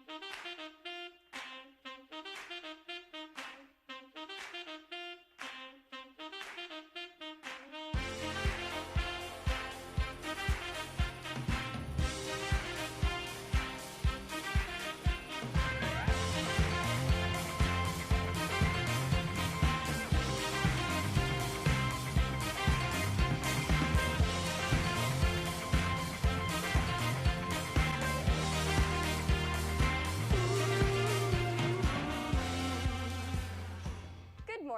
Good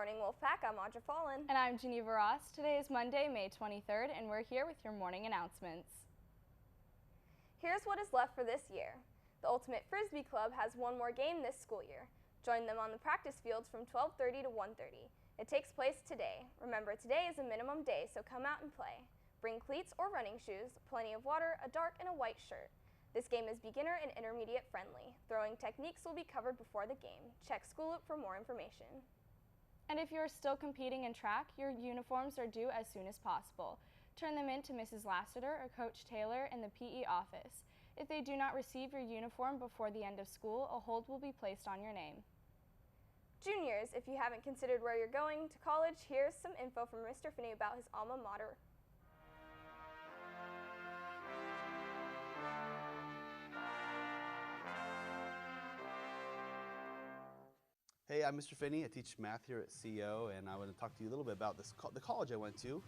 morning, Wolfpack. I'm Audra Fallon. And I'm Geneva Ross. Today is Monday, May 23rd, and we're here with your morning announcements. Here's what is left for this year. The Ultimate Frisbee Club has one more game this school year. Join them on the practice fields from 12:30 to 1:30. It takes place today. Remember, today is a minimum day, so come out and play. Bring cleats or running shoes, plenty of water, a dark and a white shirt. This game is beginner and intermediate friendly. Throwing techniques will be covered before the game. Check School Loop for more information. And if you're still competing in track, your uniforms are due as soon as possible. Turn them in to Mrs. Lassiter or Coach Taylor in the PE office. If they do not receive your uniform before the end of school, a hold will be placed on your name. Juniors, if you haven't considered where you're going to college, here's some info from Mr. Finney about his alma mater. Hey, I'm Mr. Finney. I teach math here at CO, and I want to talk to you a little bit about the college I went to.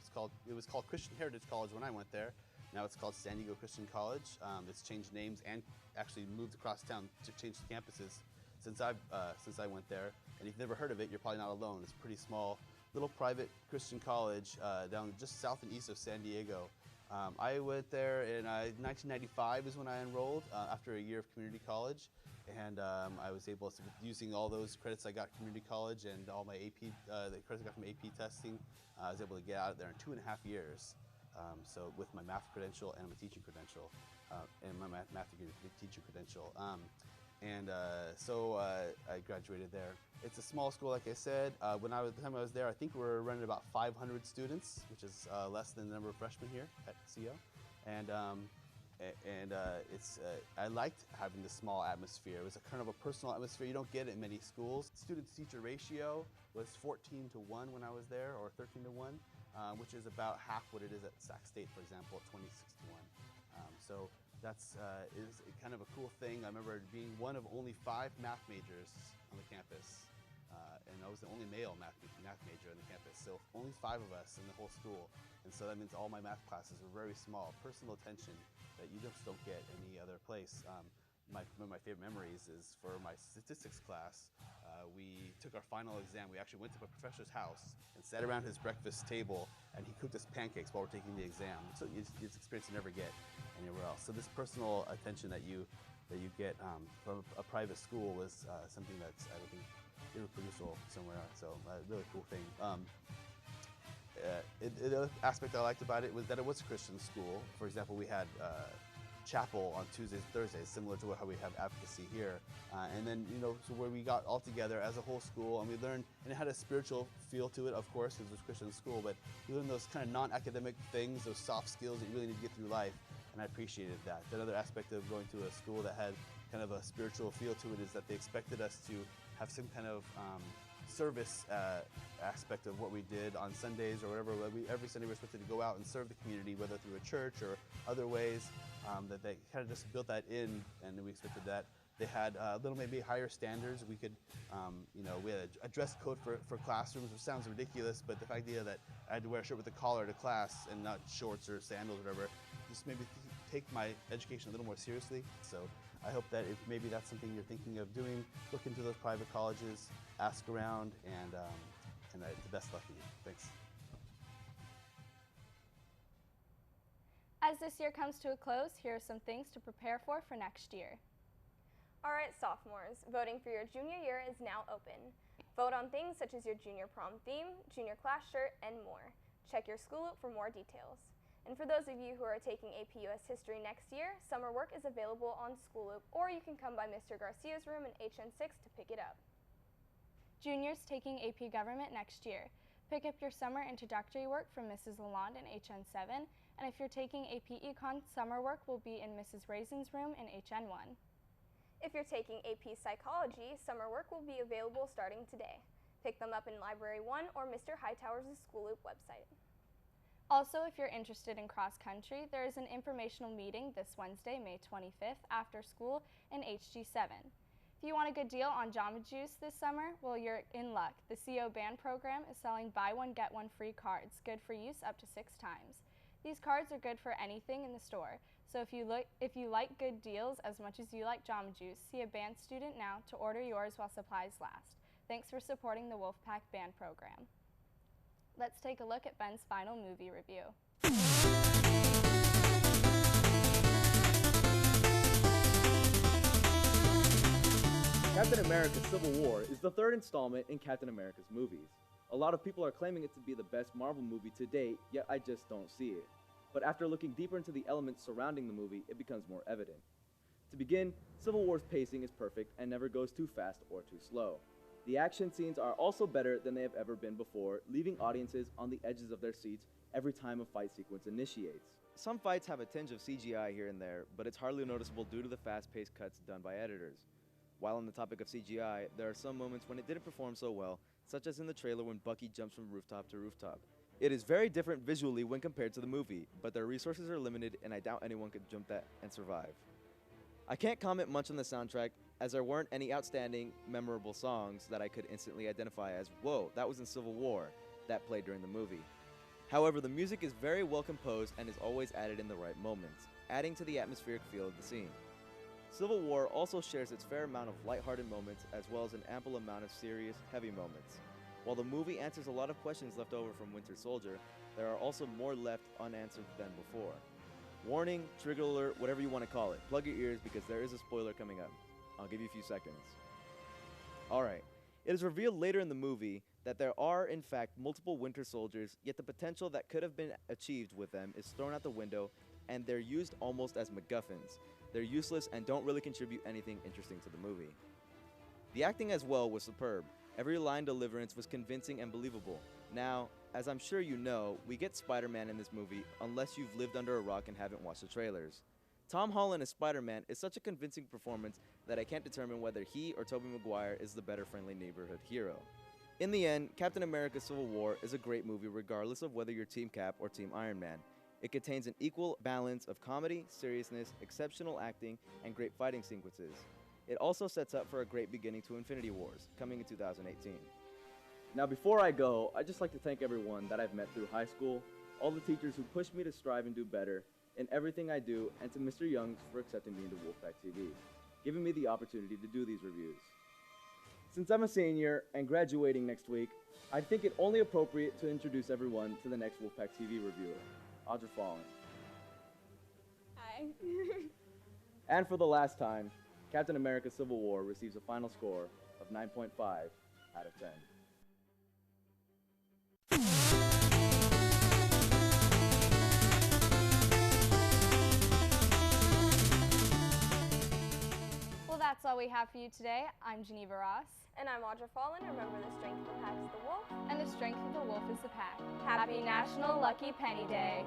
It was called Christian Heritage College when I went there. Now it's called San Diego Christian College. It's changed names and actually moved across town to change campuses since I went there. And if you've never heard of it, you're probably not alone. It's a pretty small, little private Christian college down just south and east of San Diego. I went there in 1995 is when I enrolled after a year of community college, and I was able to, using all those credits I got at community college and all my AP, the credits I got from AP testing, I was able to get out of there in 2.5 years. So with my math credential and my teaching credential, and my math degree teaching credential. So I graduated there. It's a small school, like I said. The time I was there, I think we were running about 500 students, which is less than the number of freshmen here at CO. I liked having this small atmosphere. It was a kind of a personal atmosphere. You don't get it in many schools. Student-to-teacher ratio was 14:1 when I was there, or 13:1, which is about half what it is at Sac State, for example, at 26:1. So that's is kind of a cool thing. I remember being one of only 5 math majors on the campus, and I was the only male math major on the campus. So only 5 of us in the whole school, and so that means all my math classes were very small. Personal attention that you just don't get any other place. One of my favorite memories is for my statistics class. We took our final exam. We actually went to my professor's house and sat around his breakfast table, and he cooked us pancakes while we're taking the exam. So it's an experience you never get anywhere else. So this personal attention that you get from a private school was something that's, I think, irreproducible somewhere else. So a really cool thing. The other aspect I liked about it was that it was a Christian school. For example, we had chapel on Tuesdays and Thursdays, similar to how we have advocacy here. And then, so where we got all together as a whole school, and we learned, and it had a spiritual feel to it, of course, because it was a Christian school, but we learned those kind of non-academic things, those soft skills that you really need to get through life, and I appreciated that. Another aspect of going to a school that had kind of a spiritual feel to it is that they expected us to have some kind of service aspect of what we did on Sundays or whatever. Every Sunday we're expected to go out and serve the community, whether through a church or other ways. That they kind of just built that in, and we expected that. They had a little maybe higher standards. We could, we had a dress code for classrooms, which sounds ridiculous, but the idea that I had to wear a shirt with a collar to class and not shorts or sandals or whatever, just made me take my education a little more seriously. So I hope that if maybe that's something you're thinking of doing, look into those private colleges, ask around, and the best luck to you. Thanks. As this year comes to a close, here are some things to prepare for next year. All right, sophomores, voting for your junior year is now open. Vote on things such as your junior prom theme, junior class shirt, and more. Check your School Loop for more details. And for those of you who are taking AP US History next year, summer work is available on School Loop, or you can come by Mr. Garcia's room in HN6 to pick it up. Juniors taking AP Government next year. Pick up your summer introductory work from Mrs. Lalonde in HN7, and if you're taking AP Econ, summer work will be in Mrs. Raisin's room in HN1. If you're taking AP Psychology, summer work will be available starting today. Pick them up in Library 1 or Mr. Hightower's School Loop website. Also, if you're interested in cross country, there is an informational meeting this Wednesday, May 25th, after school in HG7. If you want a good deal on Jamba Juice this summer, well, you're in luck. The CO Band program is selling buy one, get one free cards, good for use up to 6 times. These cards are good for anything in the store, so if you like good deals as much as you like Jamba Juice, see a band student now to order yours while supplies last. Thanks for supporting the Wolfpack Band program. Let's take a look at Ben's final movie review. Captain America Civil War is the third installment in Captain America's movies. A lot of people are claiming it to be the best Marvel movie to date, yet I just don't see it. But after looking deeper into the elements surrounding the movie, it becomes more evident. To begin, Civil War's pacing is perfect and never goes too fast or too slow. The action scenes are also better than they have ever been before, leaving audiences on the edges of their seats every time a fight sequence initiates. Some fights have a tinge of CGI here and there, but it's hardly noticeable due to the fast-paced cuts done by editors. While on the topic of CGI, there are some moments when it didn't perform so well, such as in the trailer when Bucky jumps from rooftop to rooftop. It is very different visually when compared to the movie, but their resources are limited and I doubt anyone could jump that and survive. I can't comment much on the soundtrack, as there weren't any outstanding, memorable songs that I could instantly identify as, whoa, that was in Civil War, that played during the movie. However, the music is very well composed and is always added in the right moments, adding to the atmospheric feel of the scene. Civil War also shares its fair amount of lighthearted moments as well as an ample amount of serious, heavy moments. While the movie answers a lot of questions left over from Winter Soldier, there are also more left unanswered than before. Warning, trigger alert, whatever you want to call it. Plug your ears because there is a spoiler coming up. I'll give you a few seconds. Alright, it is revealed later in the movie that there are in fact multiple Winter Soldiers, yet the potential that could have been achieved with them is thrown out the window and they're used almost as MacGuffins. They're useless and don't really contribute anything interesting to the movie. The acting as well was superb. Every line deliverance was convincing and believable. Now, as I'm sure you know, we get Spider-Man in this movie unless you've lived under a rock and haven't watched the trailers. Tom Holland as Spider-Man is such a convincing performance that I can't determine whether he or Tobey Maguire is the better friendly neighborhood hero. In the end, Captain America Civil War is a great movie regardless of whether you're Team Cap or Team Iron Man. It contains an equal balance of comedy, seriousness, exceptional acting, and great fighting sequences. It also sets up for a great beginning to Infinity Wars, coming in 2018. Now before I go, I'd just like to thank everyone that I've met through high school, all the teachers who pushed me to strive and do better in everything I do, and to Mr. Youngs for accepting me into Wolfpack TV, giving me the opportunity to do these reviews. Since I'm a senior and graduating next week, I think it only appropriate to introduce everyone to the next Wolfpack TV reviewer, Audra Fallen. Hi. And for the last time, Captain America Civil War receives a final score of 9.5 out of 10. Well, that's all we have for you today. I'm Geneva Ross. And I'm Audra Fallen. Remember, the strength of the pack is the wolf. And the strength of the wolf is the pack. Happy Happy National Lucky Penny Day.